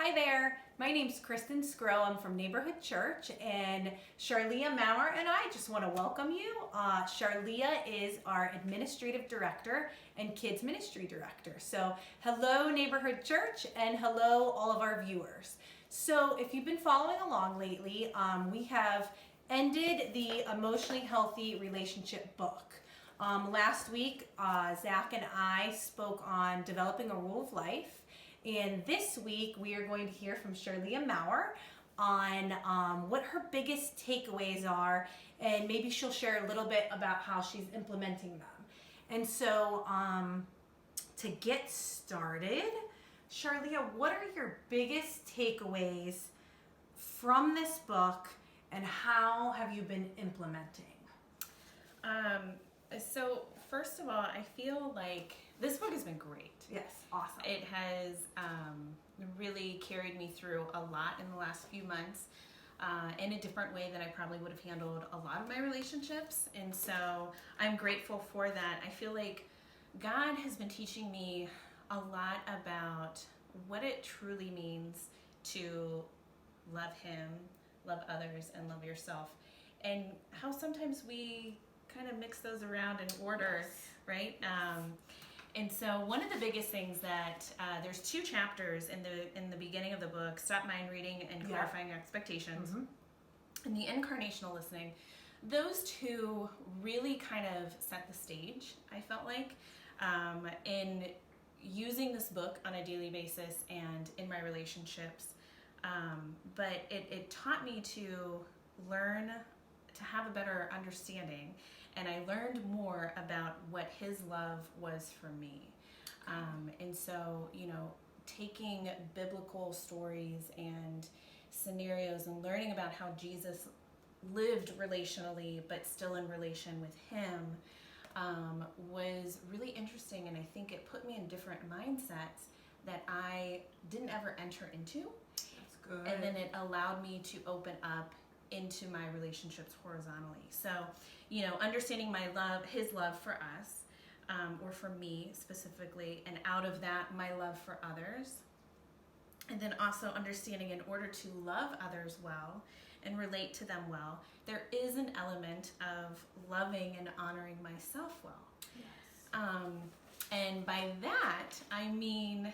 Hi there, my name's Kristin Sgro. I'm from Neighborhood Church, and Sharlia Maurer and I just want to welcome you. Sharlia is our Administrative Director and Kids Ministry Director. So hello Neighborhood Church, and hello all of our viewers. So if you've been following along lately, we have ended the Emotionally Healthy Relationship book. Last week, Zach and I spoke on developing a rule of life. And this week, we are going to hear from Sharlia Maurer on what her biggest takeaways are, and maybe she'll share a little bit about how she's implementing them. And so, to get started, Sharlia, what are your biggest takeaways from this book, and how have you been implementing? So first of all, I feel like this book has been great. Yes, awesome. It has really carried me through a lot in the last few months in a different way than I probably would have handled a lot of my relationships. And so I'm grateful for that. I feel like God has been teaching me a lot about what it truly means to love Him, love others, and love yourself. And how sometimes we kind of mix those around in order, yes. Right? And so one of the biggest things that there's two chapters in the beginning of the book: Stop Mind Reading and Clarifying Expectations, and the Incarnational Listening. Those two really kind of set the stage, I felt like, in using this book on a daily basis and in my relationships. But it taught me to learn to have a better understanding, and I learned more about what His love was for me. And so, taking biblical stories and scenarios and learning about how Jesus lived relationally but still in relation with Him was really interesting, and I think it put me in different mindsets that I didn't ever enter into. That's good. And then it allowed me to open up into my relationships horizontally. So, understanding His love for us, or for me specifically, and out of that, my love for others. And then also understanding, in order to love others well and relate to them well, there is an element of loving and honoring myself well. Yes. And by that, I mean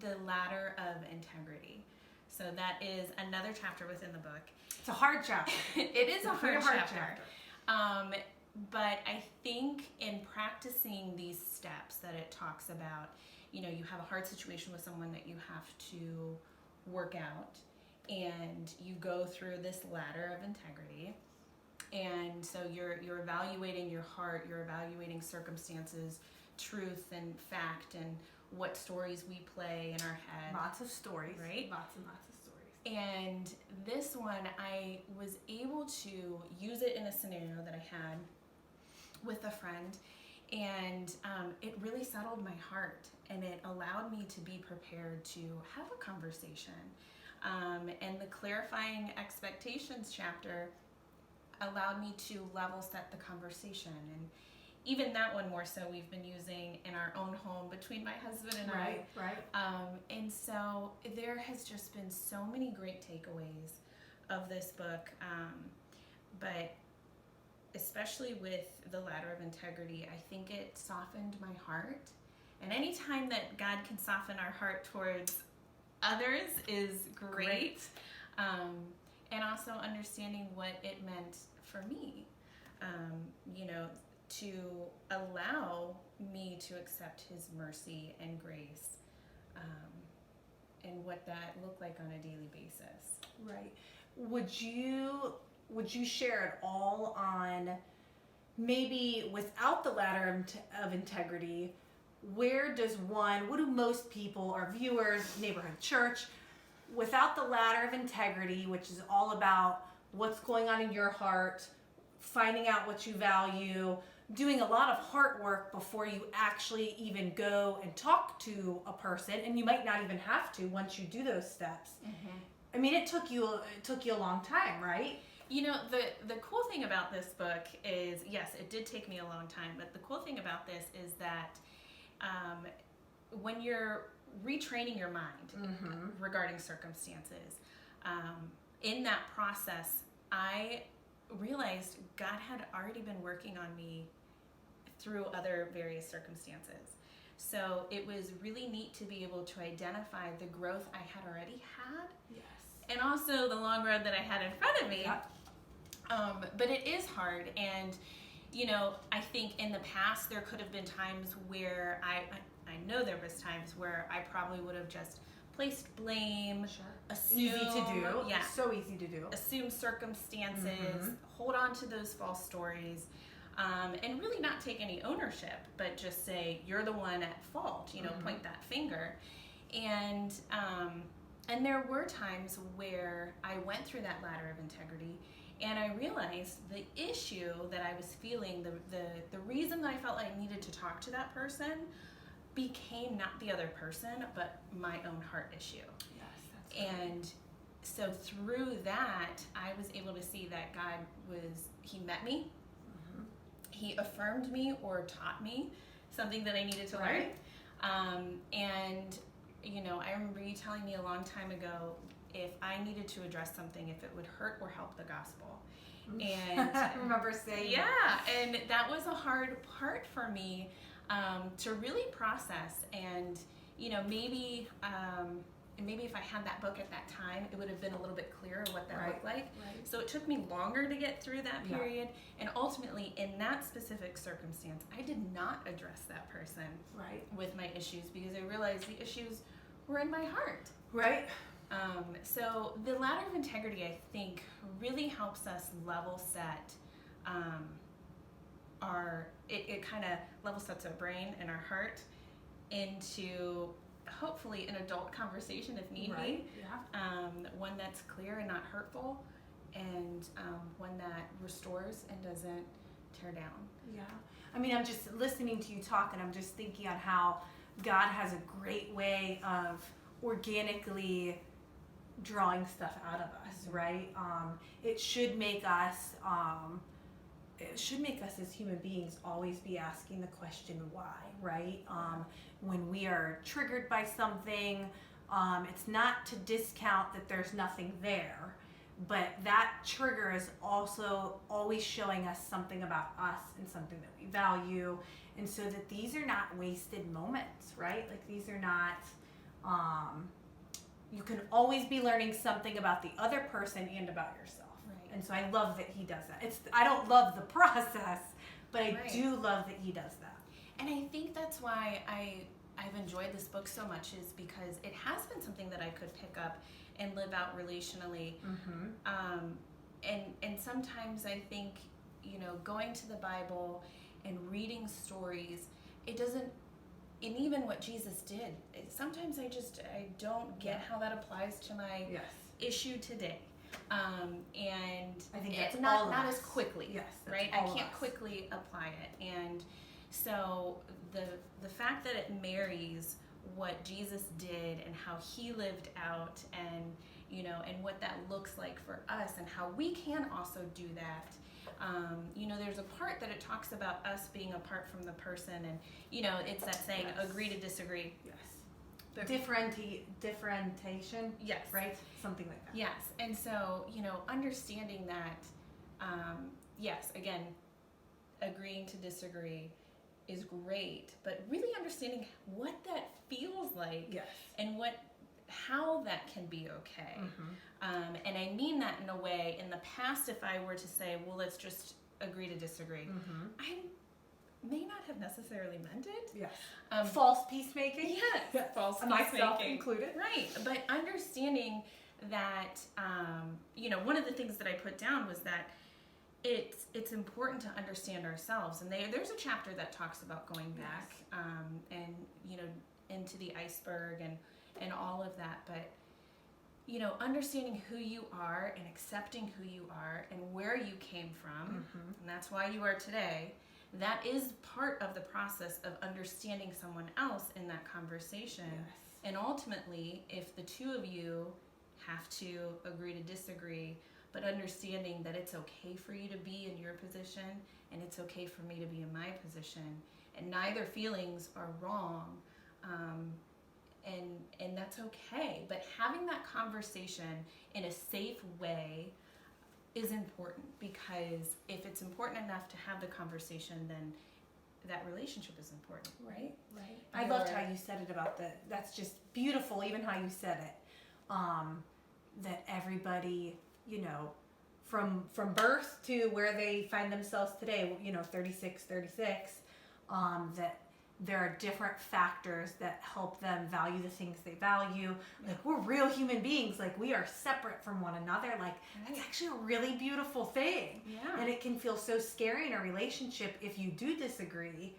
the ladder of integrity. So that is another chapter within the book. It's a hard chapter. It is a hard chapter. But I think in practicing these steps that it talks about, you have a hard situation with someone that you have to work out, and you go through this ladder of integrity. And so you're evaluating your heart, you're evaluating circumstances, truth and fact, and what stories we play in our head. Lots of stories. Right? Lots and lots of stories. And this one, I was able to use it in a scenario that I had with a friend, and it really settled my heart, and it allowed me to be prepared to have a conversation. And the Clarifying Expectations chapter allowed me to level set the conversation, and even that one more so we've been using in our own home between my husband and I. Right. And so there has just been so many great takeaways of this book, but especially with the ladder of integrity, I think it softened my heart. And anytime that God can soften our heart towards others is great. And also understanding what it meant for me, to allow me to accept His mercy and grace, and what that looked like on a daily basis. Right. Would you share at all on, maybe without the ladder of integrity, what do most people, our viewers, Neighborhood Church, without the ladder of integrity, which is all about what's going on in your heart, finding out what you value, doing a lot of heart work before you actually even go and talk to a person, and you might not even have to once you do those steps. Mm-hmm. I mean, it took you a long time, right? The cool thing about this book is, yes, it did take me a long time, but the cool thing about this is that when you're retraining your mind regarding circumstances. In that process, I realized God had already been working on me through other various circumstances. So it was really neat to be able to identify the growth I had already had, and also the long road that I had in front of me. But it is hard, and I think in the past there could have been times where I know there was times where I probably would have just placed blame, assume, easy to do. yeah, So easy to do. assume circumstances, hold on to those false stories, and really not take any ownership, but just say you're the one at fault. Point that finger, and there were times where I went through that ladder of integrity, and I realized the issue that I was feeling, the reason that I felt like I needed to talk to that person became not the other person, but my own heart issue. Yes, that's right. And so through that, I was able to see that God He met me, He affirmed me or taught me something that I needed to learn. And I remember you telling me a long time ago, if I needed to address something, if it would hurt or help the gospel. And I remember saying and that was a hard part for me to really process. And maybe if I had that book at that time, it would have been a little bit clearer what that looked like. So it took me longer to get through that period, and ultimately in that specific circumstance, I did not address that person with my issues, because I realized the issues were in my heart. So the ladder of integrity, I think, really helps us level set it kind of level sets our brain and our heart into hopefully an adult conversation if need be. One that's clear and not hurtful, and one that restores and doesn't tear down. I mean, I'm just listening to you talk, and I'm just thinking on how God has a great way of organically drawing stuff out of us, right? It should make us as human beings always be asking the question why, right? When we are triggered by something, it's not to discount that there's nothing there, but that trigger is also always showing us something about us and something that we value, and so that these are not wasted moments, right? Like, these are not, you can always be learning something about the other person and about yourself. And so I love that He does that. I don't love the process, but I do love that He does that. And I think that's why I've enjoyed this book so much, is because it has been something that I could pick up and live out relationally. And sometimes I think, going to the Bible and reading stories, it doesn't, and even what Jesus did, sometimes I don't get how that applies to my issue today. And I think it's that's not as quickly, right? I can't us. quickly apply it. And so the fact that it marries what Jesus did and how He lived out, and and what that looks like for us, and how we can also do that. There's a part that it talks about us being apart from the person, and it's that saying, agree to disagree. Differentiation. Right? Something like that. Yes. And so, understanding that, again, agreeing to disagree is great, but really understanding what that feels like and how that can be okay. And I mean that in a way, in the past, if I were to say, well, let's just agree to disagree, I may not have necessarily meant it. False peacemaking. False myself peacemaking included. Right, but understanding that, one of the things that I put down was that it's important to understand ourselves, and there's a chapter that talks about going back and into the iceberg and all of that, but understanding who you are and accepting who you are and where you came from, and that's why you are today. That is part of the process of understanding someone else in that conversation. And ultimately, if the two of you have to agree to disagree, but understanding that it's okay for you to be in your position and it's okay for me to be in my position, and neither feelings are wrong, and that's okay. But having that conversation in a safe way is important, because if it's important enough to have the conversation, then that relationship is important, right? Right. I loved how you said it about that's just beautiful, even how you said it. That everybody, from birth to where they find themselves today, 36, that there are different factors that help them value the things they value. Like, we're real human beings. Like, we are separate from one another. Like, that's actually a really beautiful thing. Yeah. And it can feel so scary in a relationship if you do disagree,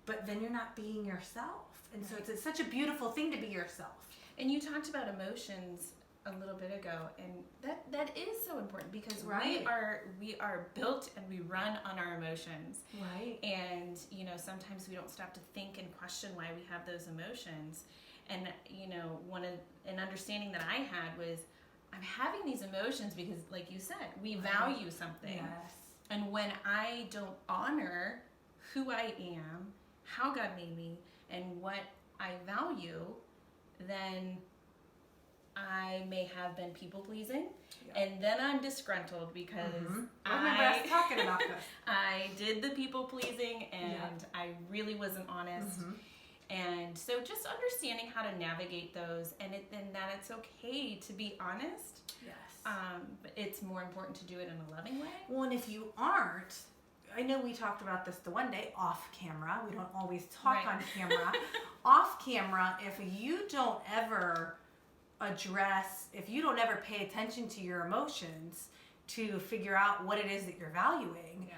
but then you're not being yourself. And so it's such a beautiful thing to be yourself. And you talked about emotions a little bit ago, and that is so important, because we are built and we run on our emotions. Right. And sometimes we don't stop to think and question why we have those emotions. And an understanding that I had was, I'm having these emotions because, like you said, we value something. Yes. And when I don't honor who I am, how God made me, and what I value, then I may have been people pleasing, and then I'm disgruntled because I remember us talking about this. I did the people pleasing, and I really wasn't honest. And so just understanding how to navigate those, and that it's okay to be honest. Yes. But it's more important to do it in a loving way. Well, and if you aren't, I know we talked about this the one day off camera. We don't always talk on camera. Off camera, if you don't ever pay attention to your emotions to figure out what it is that you're valuing,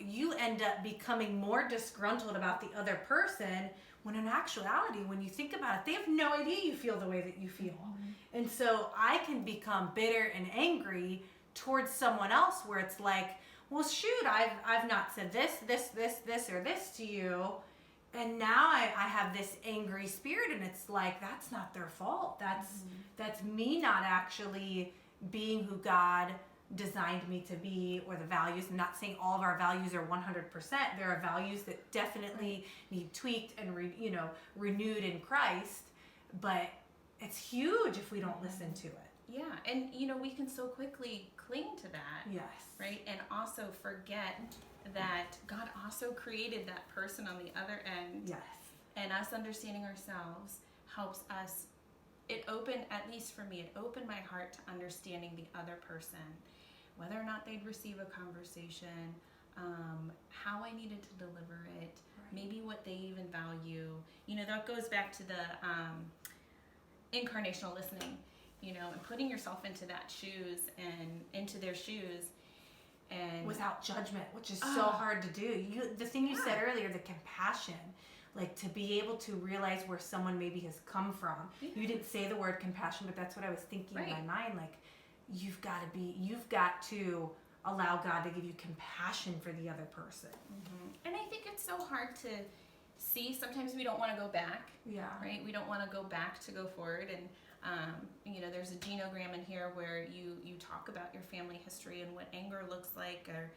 you end up becoming more disgruntled about the other person, when in actuality, when you think about it, they have no idea you feel the way that you feel. And so I can become bitter and angry towards someone else, where it's like, well, shoot, I've not said this, or this to you, and now I have this angry spirit, and it's like, that's not their fault. That's me not actually being who God designed me to be, or the values. I'm not saying all of our values are 100%. There are values that definitely need tweaked and renewed in Christ, but it's huge if we don't listen to it. Yeah, and we can so quickly cling to that. Yes. Right? And also forget that God also created that person on the other end. Yes. And us understanding ourselves helps us. At least for me, it opened my heart to understanding the other person, whether or not they'd receive a conversation, how I needed to deliver it, maybe what they even value. That goes back to the incarnational listening, and putting yourself into that shoes and into their shoes. And without judgment, which is so hard to do. The thing you said earlier, the compassion, like to be able to realize where someone maybe has come from. You didn't say the word compassion, but that's what I was thinking in my mind. Like, you've got to allow God to give you compassion for the other person. And I think it's so hard to see. Sometimes we don't want to go back. Yeah. Right? We don't want to go back to go forward. And there's a genogram in here where you talk about your family history and what anger looks like, or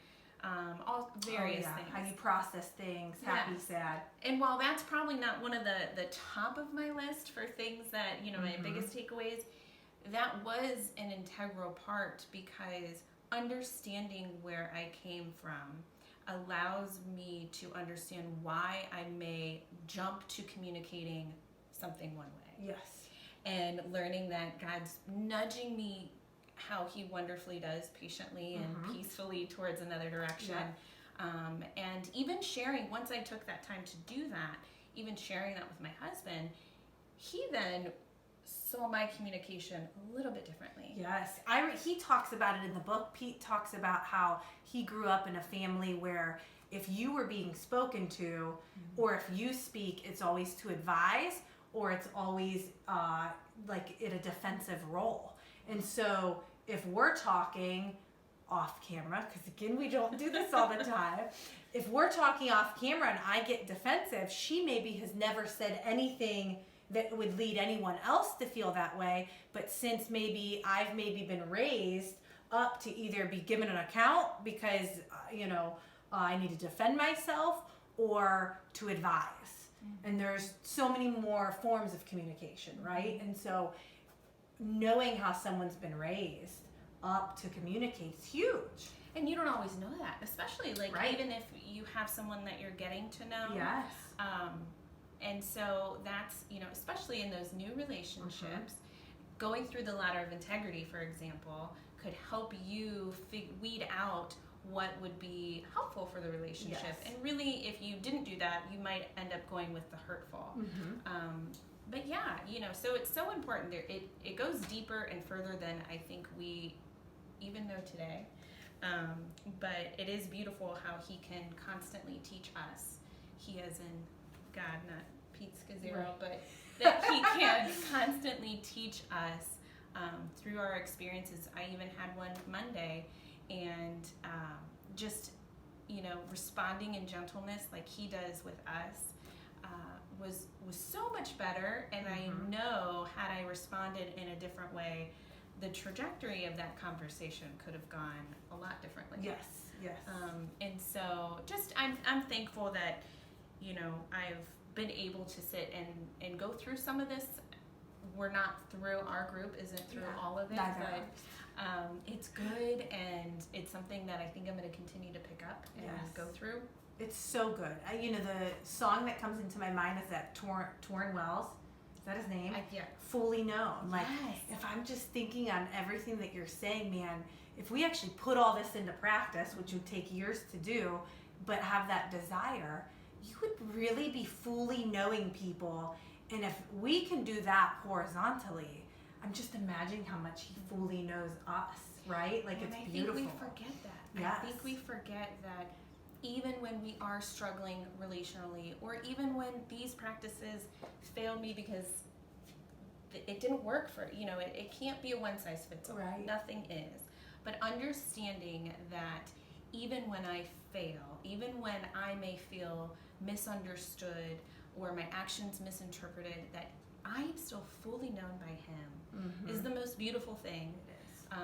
all various things. How you process things, happy, sad. And while that's probably not one of the top of my list for things that, my biggest takeaways, that was an integral part, because understanding where I came from allows me to understand why I may jump to communicating something one way. Yes. And learning that God's nudging me how He wonderfully does, patiently and peacefully, towards another direction. And even sharing, once I took that time to do that, even sharing that with my husband, he then saw my communication a little bit differently. Yes. He talks about it in the book. Pete talks about how he grew up in a family where if you were being spoken to, or if you speak, it's always to advise, or it's always like in a defensive role. And so if we're talking off camera, because again, we don't do this all the time, if we're talking off camera and I get defensive, she maybe has never said anything that would lead anyone else to feel that way. But since I've been raised up to either be given an account because, I need to defend myself, or to advise. And there's so many more forms of communication, right? And so knowing how someone's been raised up to communicate is huge. And you don't always know that, especially like Right. even if you have someone that you're getting to know. Yes. And so that's, especially in those new relationships, going through the ladder of integrity, for example, could help you weed out what would be helpful for the relationship. Yes. And really, if you didn't do that, you might end up going with the hurtful. But yeah, so it's so important. It goes deeper and further than I think we even know today. But it is beautiful how he can constantly teach us. He as in God, not Pete Sgro, Right. but that he can constantly teach us through our experiences. I even had one Monday, and just responding in gentleness like he does with us was so much better. And I know had I responded in a different way, the trajectory of that conversation could have gone a lot differently. Yes. And so just I'm thankful that I've been able to sit and go through some of this. We're not through, our group isn't through all of it, Neither. but it's good, and it's something that I think I'm going to continue to pick up and go through. It's so good. The song that comes into my mind is that Torrin Wells. Is that his name? Yeah. Fully Known. Like, Yes. if I'm just thinking on everything that you're saying, man, if we actually put all this into practice, which would take years to do, but have that desire, you would really be fully knowing people. And if we can do that horizontally, I'm just imagining how much he fully knows us, right? Like, And it's I beautiful. think we forget that. Yes. I think we forget that even when we are struggling relationally, or even when these practices fail me because it didn't work for, it can't be a one size fits all. Right. Nothing is. But understanding that even when I fail, even when I may feel misunderstood or my actions misinterpreted, that I am still fully known by him is the most beautiful thing. It is.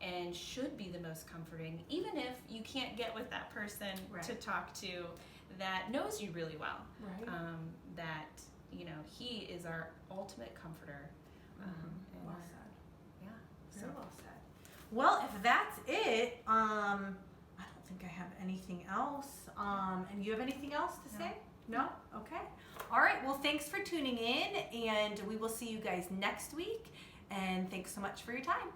And should be the most comforting, even if you can't get with that person to talk to that knows you really well. Right. That he is our ultimate comforter. And Well said. yeah. Very well said. Well, if that's it, I don't think I have anything else. And you have anything else to say? No? Okay. All right. Well, thanks for tuning in, and we will see you guys next week. And thanks so much for your time.